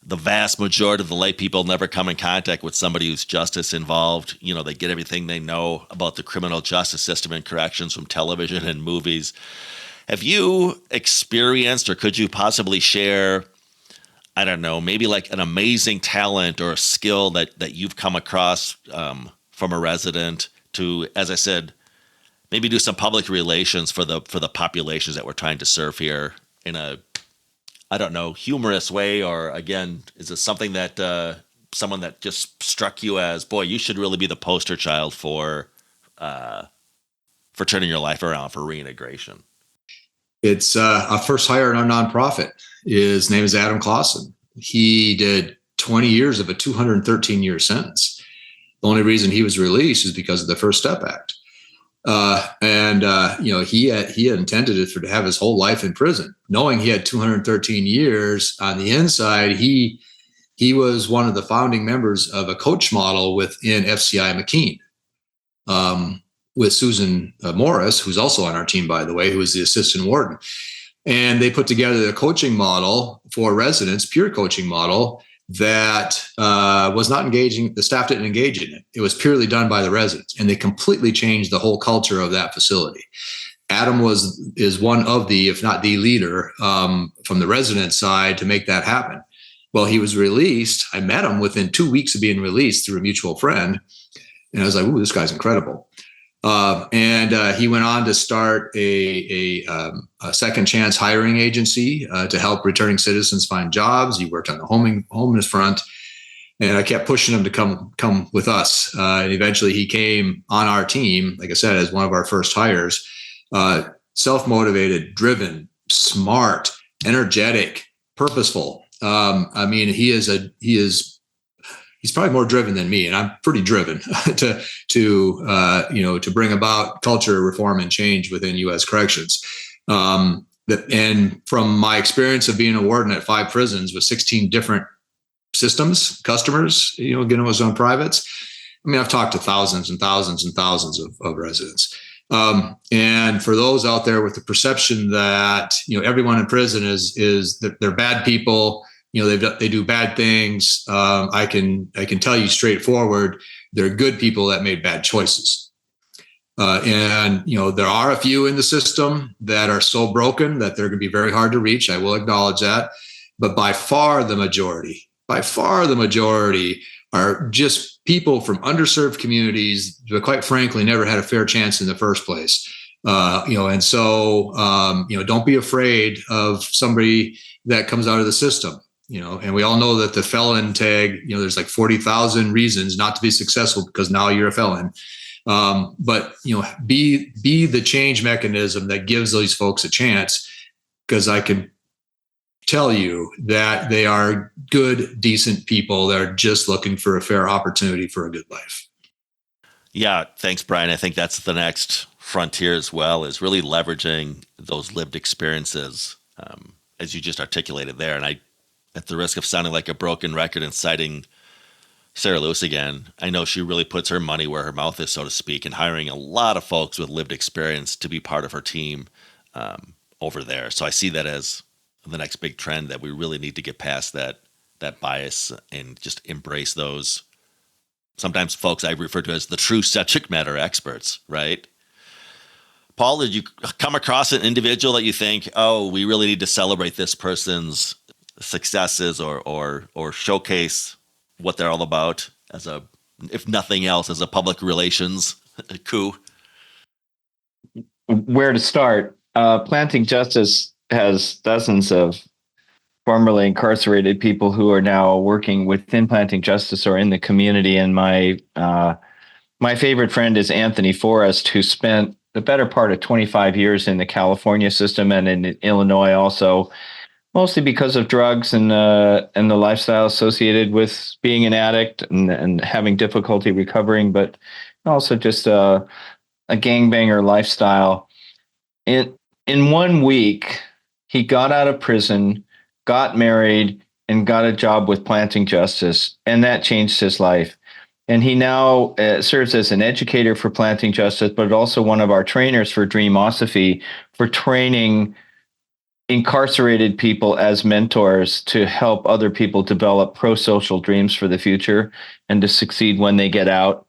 the vast majority of the lay people never come in contact with somebody who's justice involved. You know, they get everything they know about the criminal justice system and corrections from television and movies. Have you experienced, or could you possibly share, I don't know, maybe like an amazing talent or a skill that you've come across from a resident to, as I said, maybe do some public relations for the populations that we're trying to serve here in a, I don't know, humorous way? Or again, is it something that someone that just struck you as, boy, you should really be the poster child for turning your life around, for reintegration? It's our first hire in our nonprofit. His name is Adam Clausen. He did 20 years of a 213-year sentence. The only reason he was released is because of the First Step Act. He had intended it to have his whole life in prison, knowing he had 213 years on the inside. He was one of the founding members of a coach model within FCI McKean, with Susan Morris, who's also on our team, by the way, who is the assistant warden. And they put together a coaching model for residents, peer coaching model, that was not engaging. The staff didn't engage in it. It was purely done by the residents, and they completely changed the whole culture of that facility. Adam is one of the, if not the leader, from the resident side to make that happen. Well, he was released. I met him within 2 weeks of being released through a mutual friend, and I was like, "Ooh, this guy's incredible." He went on to start a second chance hiring agency to help returning citizens find jobs. He worked on the homeless front, and I kept pushing him to come with us. And eventually he came on our team, like I said, as one of our first hires. Self-motivated, driven, smart, energetic, purposeful. He's probably more driven than me, and I'm pretty driven to bring about culture reform and change within U.S. corrections. And from my experience of being a warden at 5 prisons with 16 different systems, customers, getting those on privates, I mean, I've talked to thousands and thousands and thousands of residents. And for those out there with the perception that everyone in prison is that they're bad people, they do bad things, I can tell you straightforward, they're good people that made bad choices. There are a few in the system that are so broken that they're going to be very hard to reach. I will acknowledge that, but by far the majority are just people from underserved communities that, quite frankly, never had a fair chance in the first place. Don't be afraid of somebody that comes out of the system. And we all know that the felon tag, there's like 40,000 reasons not to be successful because now you're a felon. But be the change mechanism that gives these folks a chance, because I can tell you that they are good, decent people that are just looking for a fair opportunity for a good life. Yeah, thanks, Brian. I think that's the next frontier as well, is really leveraging those lived experiences, as you just articulated there. And I, at the risk of sounding like a broken record and citing Sarah Lewis again, I know she really puts her money where her mouth is, so to speak, in hiring a lot of folks with lived experience to be part of her team over there. So I see that as the next big trend, that we really need to get past that bias and just embrace those, sometimes folks I refer to as the true subject matter experts, right? Paul, did you come across an individual that you think, oh, we really need to celebrate this person's successes or showcase what they're all about as a, if nothing else, as a public relations coup? Where to start? Planting Justice has dozens of formerly incarcerated people who are now working within Planting Justice or in the community. And my favorite friend is Anthony Forrest, who spent the better part of 25 years in the California system and in Illinois also, mostly because of drugs and the lifestyle associated with being an addict and having difficulty recovering, but also just a gangbanger lifestyle. In 1 week, he got out of prison, got married, and got a job with Planting Justice, and that changed his life. And he now serves as an educator for Planting Justice, but also one of our trainers for Dreamosophy, for training incarcerated people as mentors to help other people develop pro-social dreams for the future and to succeed when they get out.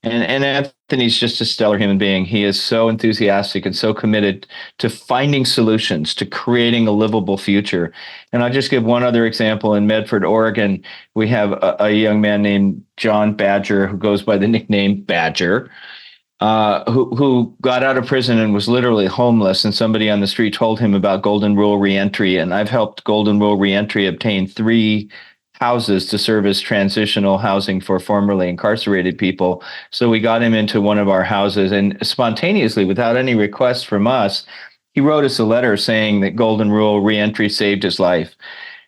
And Anthony's just a stellar human being. He is so enthusiastic and so committed to finding solutions, to creating a livable future. And I'll just give one other example. In Medford, Oregon, we have a young man named John Badger, who goes by the nickname Badger, who got out of prison and was literally homeless. And somebody on the street told him about Golden Rule Reentry. And I've helped Golden Rule Reentry obtain 3 houses to serve as transitional housing for formerly incarcerated people. So we got him into one of our houses, and spontaneously, without any request from us, he wrote us a letter saying that Golden Rule Reentry saved his life,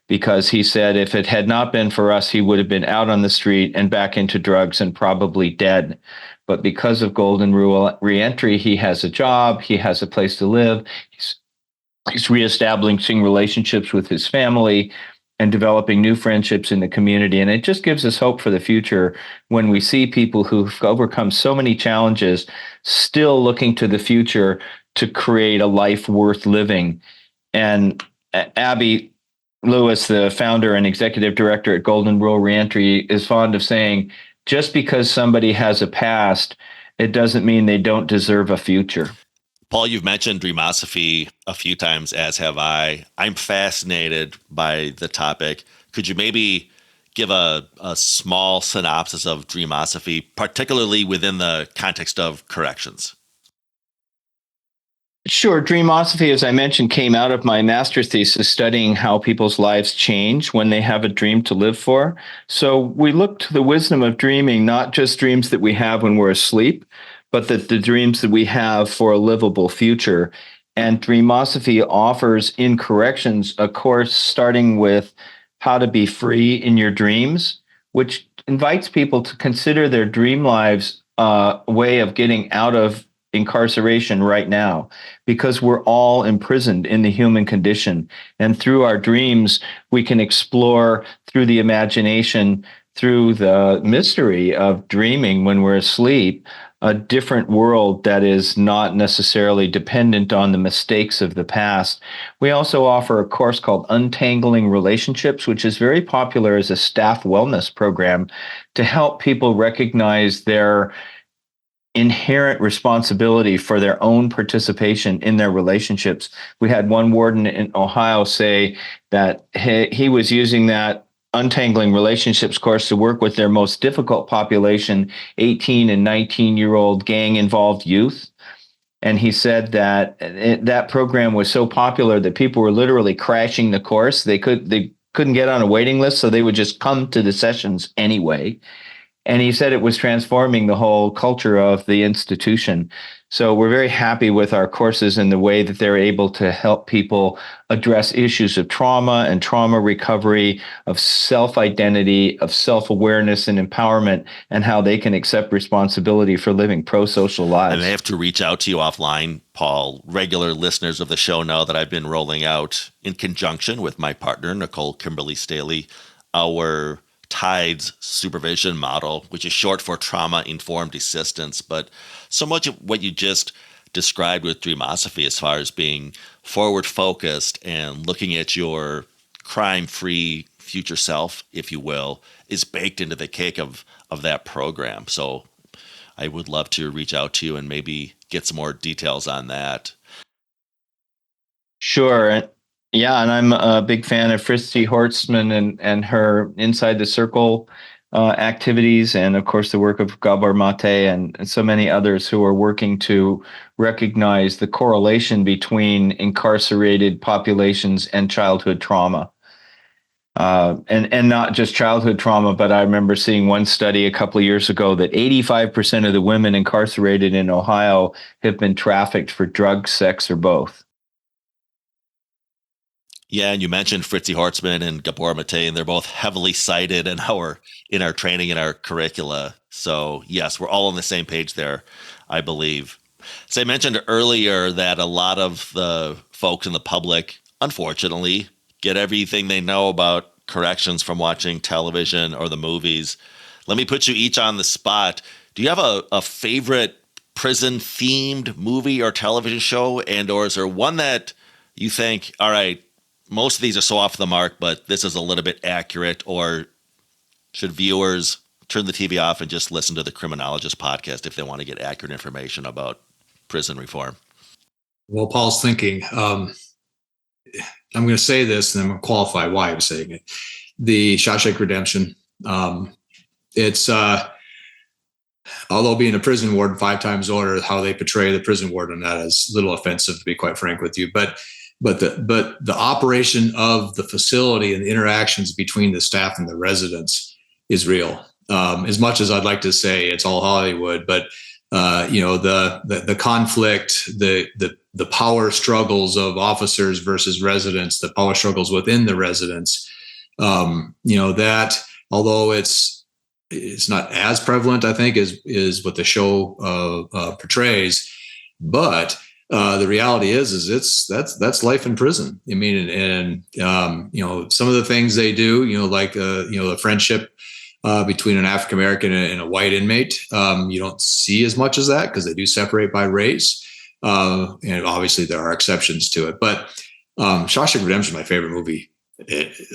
because he said if it had not been for us, he would have been out on the street and back into drugs and probably dead. But because of Golden Rule Reentry, he has a job, he has a place to live, he's reestablishing relationships with his family and developing new friendships in the community. And it just gives us hope for the future when we see people who've overcome so many challenges still looking to the future to create a life worth living. And Abby Lewis, the founder and executive director at Golden Rule Reentry, is fond of saying, just because somebody has a past, it doesn't mean they don't deserve a future. Paul, you've mentioned Dreamosophy a few times, as have I. I'm fascinated by the topic. Could you maybe give a small synopsis of Dreamosophy, particularly within the context of corrections? Sure. Dreamosophy, as I mentioned, came out of my master's thesis studying how people's lives change when they have a dream to live for. So we look to the wisdom of dreaming, not just dreams that we have when we're asleep, but that the dreams that we have for a livable future. And Dreamosophy offers in corrections a course starting with how to be free in your dreams, which invites people to consider their dream lives a way of getting out of incarceration right now, because we're all imprisoned in the human condition. And through our dreams, we can explore through the imagination, through the mystery of dreaming when we're asleep, a different world that is not necessarily dependent on the mistakes of the past. We also offer a course called Untangling Relationships, which is very popular as a staff wellness program to help people recognize their inherent responsibility for their own participation in their relationships. We had one warden in Ohio say that he was using that Untangling Relationships course to work with their most difficult population, 18 and 19-year-old gang-involved youth. And he said that that program was so popular that people were literally crashing the course. They couldn't get on a waiting list, so they would just come to the sessions anyway. And he said it was transforming the whole culture of the institution. So we're very happy with our courses and the way that they're able to help people address issues of trauma and trauma recovery, of self-identity, of self-awareness and empowerment, and how they can accept responsibility for living pro-social lives. And I have to reach out to you offline, Paul. Regular listeners of the show know that I've been rolling out, in conjunction with my partner, Nicole Kimberly Staley, our TIDES supervision model, which is short for trauma-informed assistance. But so much of what you just described with Dreamosophy, as far as being forward-focused and looking at your crime-free future self, if you will, is baked into the cake of that program. So I would love to reach out to you and maybe get some more details on that. Sure. Yeah, and I'm a big fan of Fritzi Horstman and her Inside the Circle activities, and of course the work of Gabor Mate and so many others who are working to recognize the correlation between incarcerated populations and childhood trauma. And not just childhood trauma, but I remember seeing one study a couple of years ago that 85% of the women incarcerated in Ohio have been trafficked for drugs, sex, or both. Yeah, and you mentioned Fritzi Hortzman and Gabor Mate, and they're both heavily cited in our training and our curricula. So yes, we're all on the same page there, I believe. So I mentioned earlier that a lot of the folks in the public, unfortunately, get everything they know about corrections from watching television or the movies. Let me put you each on the spot. Do you have a favorite prison-themed movie or television show, and or is there one that you think, all right, most of these are so off the mark, but this is a little bit accurate, or should viewers turn the TV off and just listen to the Criminologist podcast if they want to get accurate information about prison reform? Well, Paul's thinking. I'm going to say this, and I'm going to qualify why I'm saying it. The Shawshank Redemption. It's although being a prison warden 5 times older, how they portray the prison warden, that is a little offensive, to be quite frank with you. But the operation of the facility and the interactions between the staff and the residents is real. As much as I'd like to say it's all Hollywood, but the conflict, the power struggles of officers versus residents, the power struggles within the residents, that although it's not as prevalent, I think, is what the show portrays, but the reality is that's life in prison. I mean, and some of the things they do, like the friendship between an African American and a white inmate, you don't see as much as that because they do separate by race, and obviously there are exceptions to it. But Shawshank Redemption is my favorite movie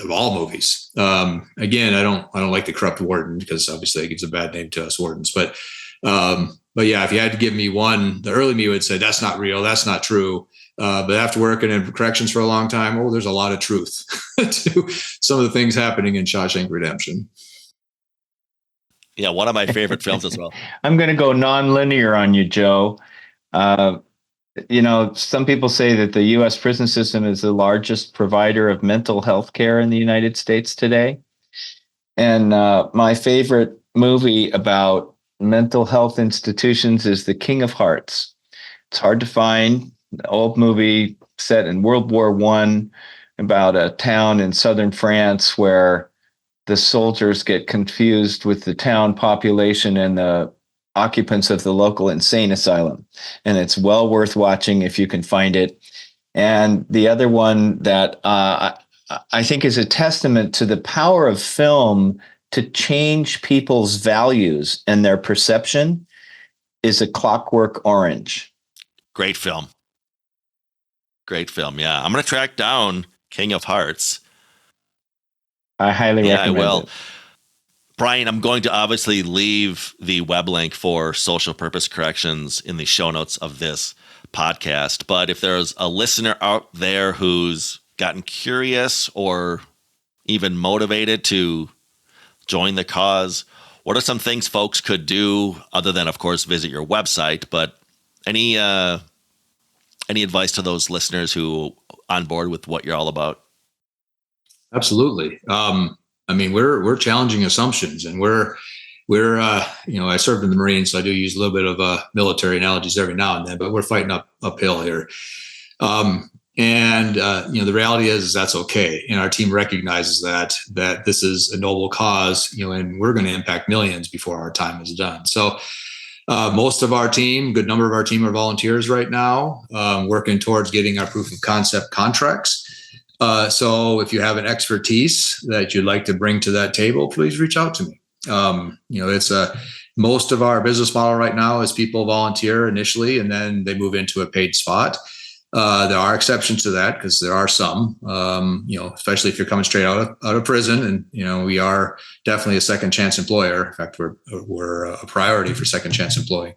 of all movies. Again, I don't like the corrupt warden because obviously it gives a bad name to us wardens, but yeah, if you had to give me one, the early me would say that's not real, that's not true. But after working in corrections for a long time, there's a lot of truth to some of the things happening in Shawshank Redemption. Yeah, one of my favorite films as well. I'm going to go non-linear on you, Joe. Some people say that the U.S. prison system is the largest provider of mental health care in the United States today. And my favorite movie about mental health institutions is The King of Hearts. It's hard to find. An old movie set in World War I about a town in southern France where the soldiers get confused with the town population and the occupants of the local insane asylum. And it's well worth watching if you can find it. And the other one that I think is a testament to the power of film to change people's values and their perception is A Clockwork Orange. Great film. Yeah. I'm going to track down King of Hearts. I highly recommend it. Brian, I'm going to obviously leave the web link for social purpose corrections in the show notes of this podcast. But if there's a listener out there who's gotten curious or even motivated to join the cause, what are some things folks could do other than, of course, visit your website? But any advice to those listeners who are on board with what you're all about? Absolutely. We're challenging assumptions, and we're I served in the Marines, so I do use a little bit of military analogies every now and then, but we're fighting uphill here. The reality is that's okay. And our team recognizes that this is a noble cause, and we're going to impact millions before our time is done. So most of our team, good number of our team are volunteers right now, working towards getting our proof of concept contracts. So if you have an expertise that you'd like to bring to that table, please reach out to me. It's most of our business model right now is people volunteer initially, and then they move into a paid spot. There are exceptions to that because there are some, especially if you're coming straight out of prison, and we are definitely a second chance employer. In fact, we're a priority for second chance employing.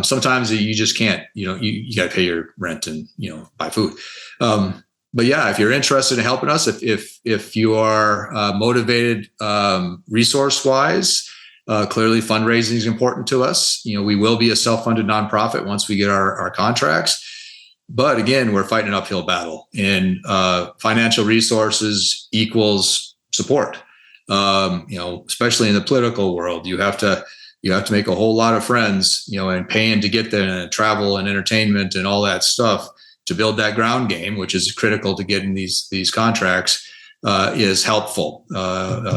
Sometimes you just can't, you got to pay your rent and buy food. But yeah, if you're interested in helping us, if you are motivated resource wise, clearly fundraising is important to us. We will be a self-funded nonprofit once we get our contracts. But again, we're fighting an uphill battle, and financial resources equals support. Especially in the political world, you have to make a whole lot of friends, and paying to get there, and travel and entertainment and all that stuff to build that ground game, which is critical to getting these contracts, is helpful.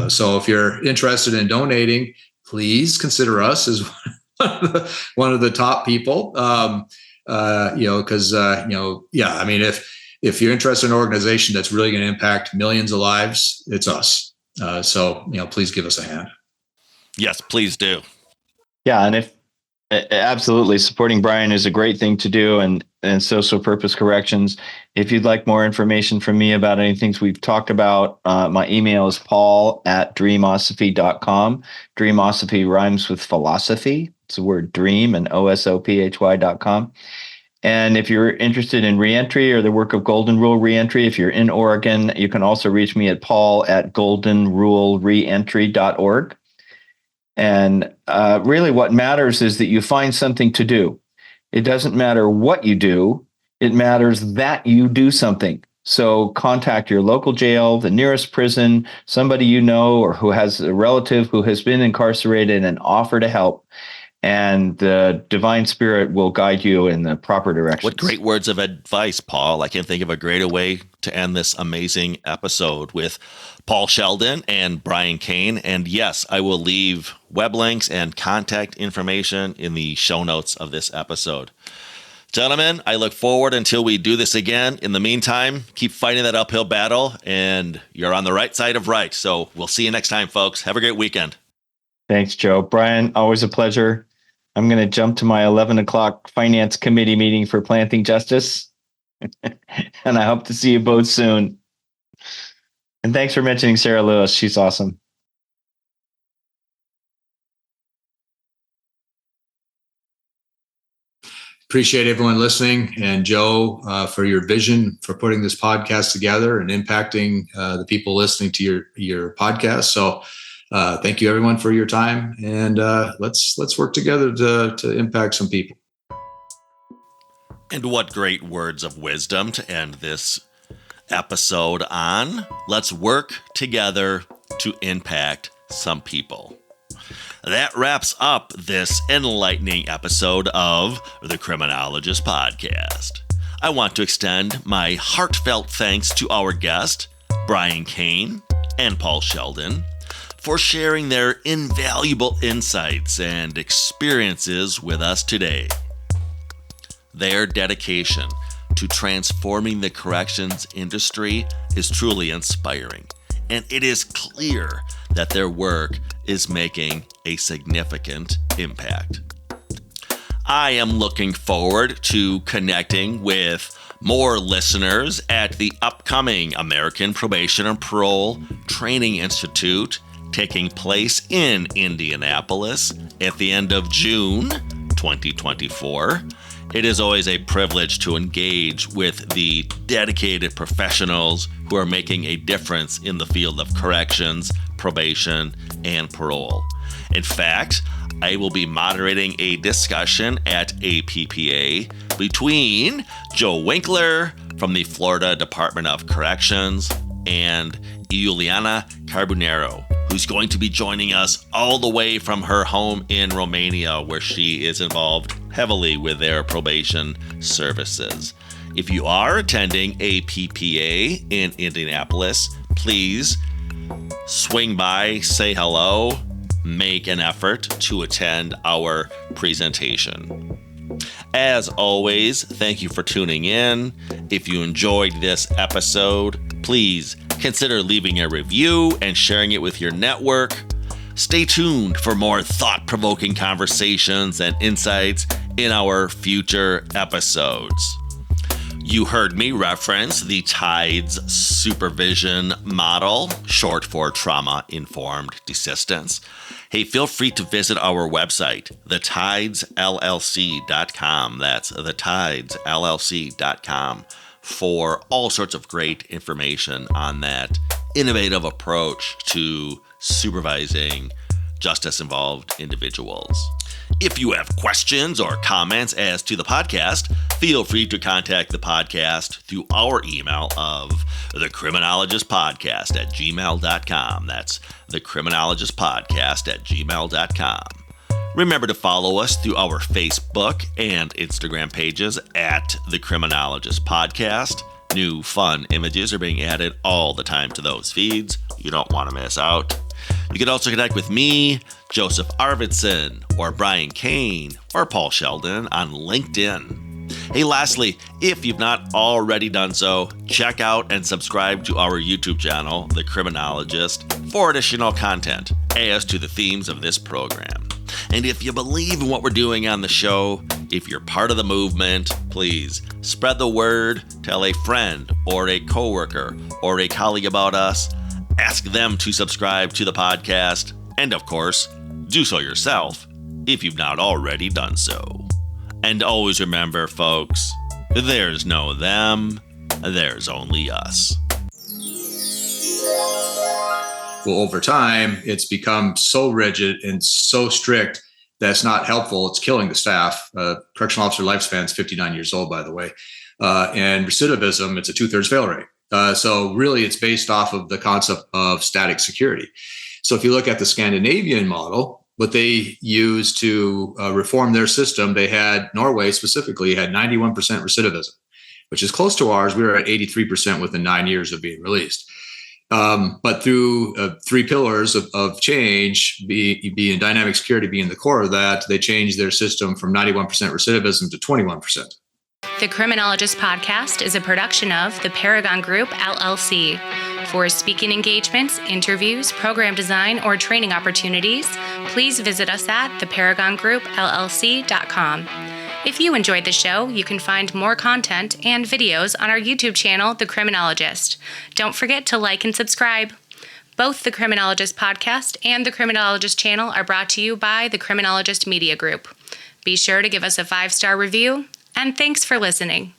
So if you're interested in donating, please consider us as one of the top people. If you're interested in an organization that's really going to impact millions of lives, it's us. So please give us a hand. Yes, please do. Yeah, and absolutely supporting Brian is a great thing to do, and social purpose corrections. If you'd like more information from me about any things we've talked about, my email is paul@dreamosophy.com. Dreamosophy rhymes with philosophy. It's the word dream, and osophy.com. And if you're interested in reentry or the work of Golden Rule Reentry, if you're in Oregon, you can also reach me at paul@goldenrulereentry.org. And really what matters is that you find something to do. It doesn't matter what you do. It matters that you do something. So contact your local jail, the nearest prison, somebody you know or who has a relative who has been incarcerated, and offer to help. And the divine spirit will guide you in the proper direction. What great words of advice, Paul. I can't think of a greater way to end this amazing episode with Paul Sheldon and Brian Koehn. And yes, I will leave web links and contact information in the show notes of this episode. Gentlemen, I look forward until we do this again. In the meantime, keep fighting that uphill battle, and you're on the right side of right. So we'll see you next time, folks. Have a great weekend. Thanks, Joe. Brian, always a pleasure. I'm going to jump to my 11 o'clock finance committee meeting for Planting Justice. And I hope to see you both soon. And thanks for mentioning Sarah Lewis. She's awesome. Appreciate everyone listening, and Joe, for your vision for putting this podcast together and impacting the people listening to your podcast. So thank you everyone for your time, and let's work together to impact some people. And what great words of wisdom to end this episode on. Let's work together to impact some people. That wraps up this enlightening episode of the Criminologist Podcast. I want to extend my heartfelt thanks to our guest, Brian Koehn and Paul Sheldon, for sharing their invaluable insights and experiences with us today. Their dedication to transforming the corrections industry is truly inspiring, and it is clear that their work is making a significant impact. I am looking forward to connecting with more listeners at the upcoming American Probation and Parole Training Institute taking place in Indianapolis at the end of June 2024. It is always a privilege to engage with the dedicated professionals who are making a difference in the field of corrections, probation, and parole. In fact, I will be moderating a discussion at APPA between Joe Winkler from the Florida Department of Corrections and Iuliana Carbonero, who's going to be joining us all the way from her home in Romania, where she is involved heavily with their probation services. If you are attending APPA in Indianapolis, please swing by, say hello, make an effort to attend our presentation. As always, thank you for tuning in. If you enjoyed this episode, please consider leaving a review and sharing it with your network. Stay tuned for more thought-provoking conversations and insights in our future episodes. You heard me reference the TIDES supervision model, short for trauma-informed desistance. Hey, feel free to visit our website, thetidesllc.com. That's thetidesllc.com for all sorts of great information on that innovative approach to supervising justice-involved individuals. If you have questions or comments as to the podcast, feel free to contact the podcast through our email of thecriminologistpodcast@gmail.com. That's thecriminologistpodcast@gmail.com. Remember to follow us through our Facebook and Instagram pages at The Criminologist Podcast. New fun images are being added all the time to those feeds. You don't want to miss out. You can also connect with me, Joseph Arvidson, or Brian Koehn, or Paul Sheldon on LinkedIn. Hey, lastly, if you've not already done so, check out and subscribe to our YouTube channel, The Criminologist, for additional content as to the themes of this program. And if you believe in what we're doing on the show, if you're part of the movement, please spread the word, tell a friend or a coworker or a colleague about us, ask them to subscribe to the podcast, and of course, do so yourself if you've not already done so. And always remember, folks, there's no them, there's only us. Well, over time, it's become so rigid and so strict that's not helpful. It's killing the staff. Correctional officer lifespan is 59 years old, by the way. And recidivism, it's a 2/3 fail rate. So really, it's based off of the concept of static security. So if you look at the Scandinavian model, what they used to reform their system, they had, Norway specifically, had 91% recidivism, which is close to ours. We were at 83% within 9 years of being released. But through 3 pillars of change, being dynamic security being the core of that, they changed their system from 91% recidivism to 21%. The Criminologist Podcast is a production of the Paragon Group, LLC. For speaking engagements, interviews, program design, or training opportunities, please visit us at theparagongroup.llc.com. If you enjoyed the show, you can find more content and videos on our YouTube channel, The Criminologist. Don't forget to like and subscribe. Both the Criminologist Podcast and the Criminologist channel are brought to you by the Criminologist Media Group. Be sure to give us a 5-star review, and thanks for listening.